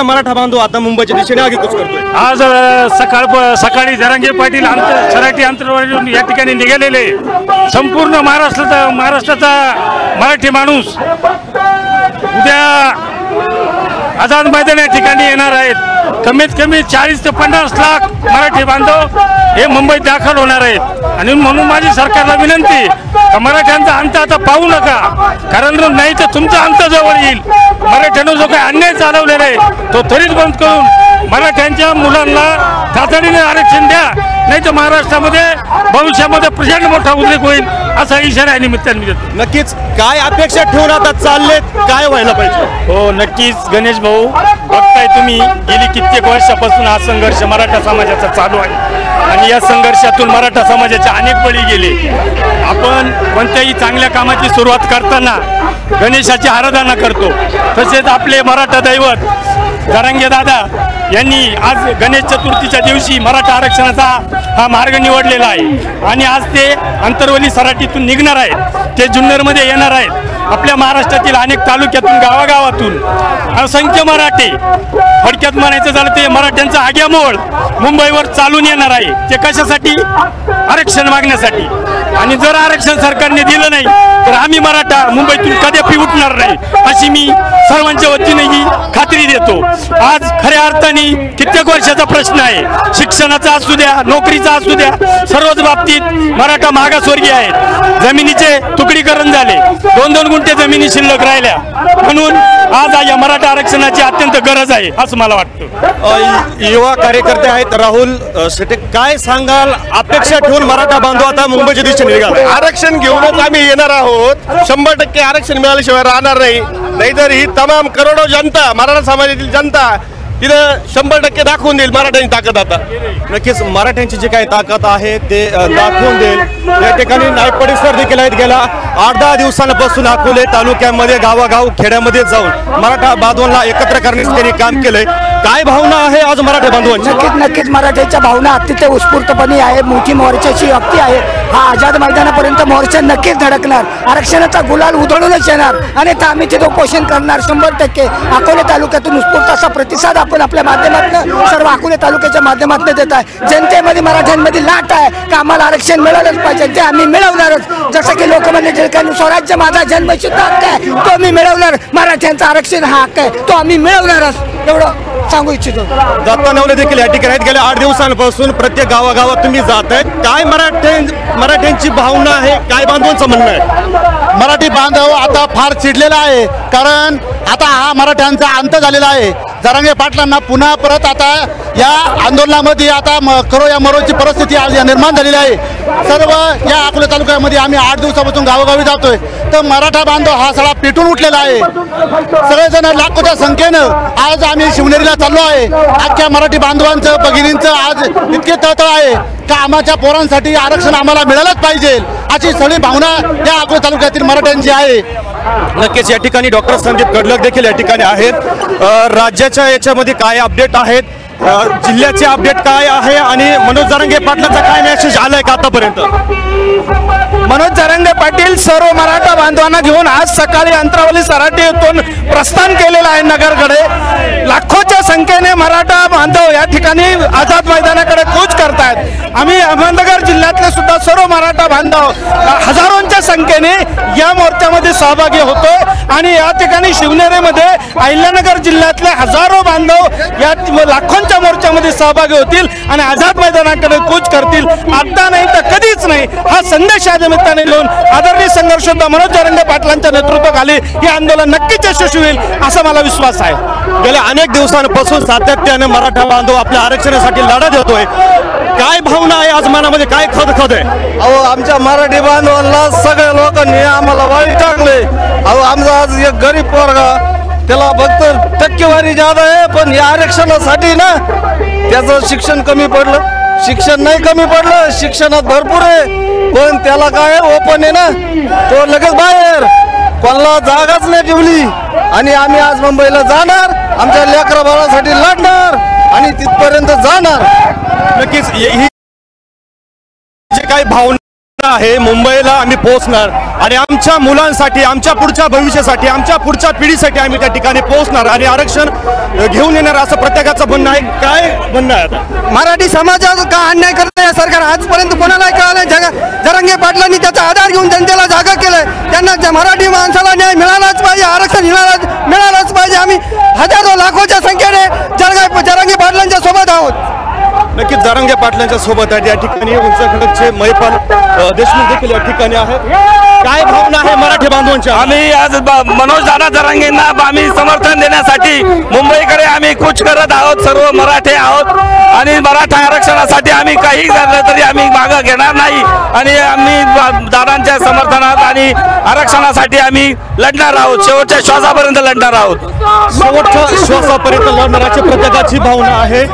मराठा बांधव आता मुंबईच्या दिशेने आगेकूच करतोय। आज सकाळी जरांगे पाटील सराटी अंतरवाली या ठिकाणी निघालेले संपूर्ण महाराष्ट्राचा मराठी माणूस उद्या आझाद मैदान या ठिकाणी येणार आहेत। कमीत कमी 40 ते 50 लाख मराठी बांधव हे मुंबईत दाखल होणार आहेत आणि म्हणून माझी सरकारला विनंती का मराठ्यांचा अंत आता पाहू नका, कारण नाही तर तुमचा अंत जवळ येईल। मराठ्यांना जो काही अन्याय चालवलेला आहे तो त्वरित बंद करून मराठ्यांच्या मुलांना तातडीने आरक्षण द्या, नाही तर महाराष्ट्रामध्ये भविष्यामध्ये प्रचंड मोठा उद्रेक होईल असा इशारा या निमित्ताने देतो। नक्कीच काय अपेक्षा ठेवून आता चाललेत, काय व्हायला पाहिजे? हो नक्कीच गणेश भाऊ, बघताय तुम्ही गेली कित्येक वर्षापासून हा संघर्ष मराठा समाजाचा चालू आहे आणि या संघर्षातून मराठा समाजाचे अनेक बळी गेले। आपण कोणत्याही चांगल्या कामाची सुरुवात करताना गणेशाची आराधना करतो, तसेच आपले मराठा दैवत जरांगे दादा यांनी आज गणेश चतुर्थीच्या दिवशी मराठा आरक्षणाचा हा मार्ग निवडलेला आहे आणि आज ते अंतरवली सराटीतून निघणार आहेत, ते जुन्नरमध्ये येणार आहेत। आपल्या महाराष्ट्रातील अनेक तालुक्यातून गावागावातून असंख्य मराठे, थोडक्यात म्हणायचं झालं ते मराठ्यांचा आग्यामोळ मुंबईवर चालून येणार आहे। ते कशासाठी? आरक्षण मागण्यासाठी। आणि जर आरक्षण सरकारने दिलं नाही तर आम्ही मराठा मुंबईतून कदापि उठणार नाही अशी मी सर्वांच्या वतीने ही खात्री देतो। आज खऱ्या अर्थाने कित्येक वर्षाचा प्रश्न आहे, शिक्षणाचा असू द्या, नोकरीचा असू द्या, सर्वच बाबतीत मराठा मागासवर्गीय आहेत। जमिनीचे तुकडीकरण झाले, 2-2 गुंठे जमिनी शिल्लक राहिल्या, म्हणून आज या मराठा आरक्षणाची अत्यंत गरज आहे असं मला वाटतं। युवा कार्यकर्ते आहेत राहुल शेटे, काय सांगाल? अपेक्षा ठेवून मराठा बांधव आता मुंबईच्या दिशेने निघाले। आरक्षण घेऊनच आम्ही येणार आहोत, 100% आरक्षण मिळाल्याशिवाय राहणार नाही। नाहीतर ही तमाम करोडो जनता, मराठा समाजातील जनता तिथं 100% दाखवून देईल मराठ्यांची ताकद। आता नक्कीच मराठ्यांची जी काही ताकद आहे ते दाखवून देईल। या ठिकाणी नाईक परिसर देखील आहेत। गेल्या 8-10 दिवसांपासून अकोले तालुक्यामध्ये गावागाव खेड्यामध्ये जाऊन मराठा बांधवांना एकत्र करण्याचं त्यांनी काम केलंय। काय भावना आहे आज मराठा बांधवांची? नक्कीच मराठ्याच्या भावना अतिशय उत्स्फूर्तपणे आहे, मोठी मोर्चाची व्यक्ती आहे। हा आझाद मैदानापर्यंत मोर्चा नक्कीच धडकणार, आरक्षणाचा गुलाल उधळूनच येणार आणि आम्ही तिथे उपोषण करणार 100%। अकोले तालुक्यातून उत्स्फूर्त असा प्रतिसाद आपण आपल्या माध्यमातून सर्व अकोले तालुक्याच्या माध्यमातून देत आहे। जनतेमध्ये मराठ्यांमध्ये लाट आहे की आम्हाला आरक्षण मिळालंच पाहिजे, ते आम्ही मिळवणारच। जसं की लोकमान्य टिळकांनी स्वराज्य माझा जन्मसिद्ध हक्क आहे तो आम्ही मिळवणार, मराठ्यांचा आरक्षण हा हक्क आहे तो आम्ही मिळवणारच, एवढं सांगू इच्छितो। दत्ता नवले देखील या ठिकाणी आहेत। गेल्या 8 दिवसांपासून प्रत्येक गावागावात तुम्ही जात आहेत, काय मराठ्यांची भावना आहे, काय बांधवांचं म्हणणं आहे? मराठी बांधव आता फार चिडलेला आहे, कारण आता हा मराठ्यांचा अंत झालेला आहे। जरांगे पाटलांना पुन्हा परत आता या आंदोलनामध्ये आता करो या मरोची परिस्थिती आज निर्माण झालेली आहे। सर्व या अकोले तालुक्यामध्ये आम्ही 8 दिवसापासून गावोगावी जातोय, तर मराठा बांधव हा सगळा पेटून उठलेला आहे। सगळेजण लाखोच्या संख्येनं आज आम्ही शिवनेरीला चाललो आहे। अख्ख्या मराठी बांधवांचं, भगिनींचं आज इतके तळतळ आहे का आम्हाच्या पोरांसाठी आरक्षण आम्हाला मिळालंच पाहिजे अशी सगळी भावना या अकोले तालुक्यातील मराठ्यांची आहे। नक्कीच या ठिकाणी डॉक्टर संदीप कडलक देखील या ठिकाणी आहेत। राज्याच्या याच्यामध्ये काय अपडेट आहेत, जिल्ह्याचे अपडेट काय आहे आणि मनोज जरांगे पाटलांचा काय मेसेज आलाय का आतापर्यंत? मनोज जरांगे पाटील सर्व मराठा बांधवांना घेऊन आज सकाळी अंतरावली सराटीतून प्रस्थान केलेलं आहे नगरकडे। लाखोच्या संख्येने मराठा बांधव या ठिकाणी आझाद मैदानाकडे कूच करतायत। आम्ही अहमदनगर जिल्ह्यातले सुद्धा सर्व मराठा बांधव हजारोंच्या संख्येने या मोर्चामध्ये सहभागी होतो आणि या ठिकाणी शिवनेरीमध्ये अहिल्यानगर जिल्ह्यातले हजारो बांधव या लाखोंच्या मोर्चामध्ये सहभागी होतील आणि आझाद मैदानाकडे कूच करतील। आता नाही तर कधीच नाही हा संदेश या निमित्ताने घेऊन आदरणीय संघर्ष योद्धा मनोज जरांगे पाटलांच्या नेतृत्वाखाली हे आंदोलन नक्कीच यशस्वी होईल असा मला विश्वास आहे। गेल्या अनेक दिवसांपासून सातत्याने मराठा बांधव आपल्या आरक्षणासाठी लढा देतोय, काय भावना आहे आज मनामध्ये, काय खदखद आहे? अहो आमच्या मराठी बांधवांना सगळ्या लोकांनी आम्हाला वाईट टाकले। अहो आमचा आज एक गरीब पोरगा, त्याला फक्त टक्केवारी जादा आहे, पण या आरक्षणासाठी ना त्याचं शिक्षण कमी पडलं। शिक्षण नाही कमी पडलं, शिक्षणात भरपूर आहे, पण त्याला काय ओपन आहे ना, तो लगेच बाहेर, कोणाला जागाच नाही ठेवली। आणि आम्ही आज मुंबईला जाणार, आमच्या लेकरा बाळासाठी लढणार आणि तिथपर्यंत जाणार। नक्कीच ही जे काही भावना आहे मुंबईला आम्ही पोहोचणार आणि आमच्या मुलांसाठी, आमच्या पुढच्या भविष्यासाठी, आमच्या पुढच्या पिढीसाठी आम्ही त्या ठिकाणी पोहोचणार आणि आरक्षण घेऊन येणार असं प्रत्येकाचं म्हणणं आहे. काय म्हणणं आहे आता? मराठी समाजावर का अन्याय करतं या सरकार? आजपर्यंत कोणालाही कळलं जरांगे पाटलांनी त्याचा आधार घेऊन जनतेला जागा केलंय. त्यांना मराठी माणसाला न्याय मिळालाच पाहिजे, आरक्षण मिळालंच पाहिजे. आम्ही हजारो लाखोच्या संख्येने जरांगे पाटलांच्या सोबत आहोत. नक्कीच जरांगे पाटलांच्या सोबत आहे. या ठिकाणी उंच खडकचे महिपाल देशमुख देखील या ठिकाणी आहेत. काय भावना आहे मराठी बांधवांच्या? आम्ही आज मनोज दादा जरांगेंना आम्ही समर्थन देण्यासाठी मुंबईकडे आम्ही कूच करत आहोत. सर्व मराठे आहोत आणि मराठा आरक्षणासाठी आम्ही काही झालं तरी आम्ही मागं घेणार नाही आणि आम्ही दादांच्या समर्थनात आणि आरक्षणासाठी आम्ही लढणार आहोत. शेवटच्या श्वासापर्यंत लढणार आहोत. शेवटच्या श्वासापर्यंत लढणाराची प्रत्येकाची भावना आहे.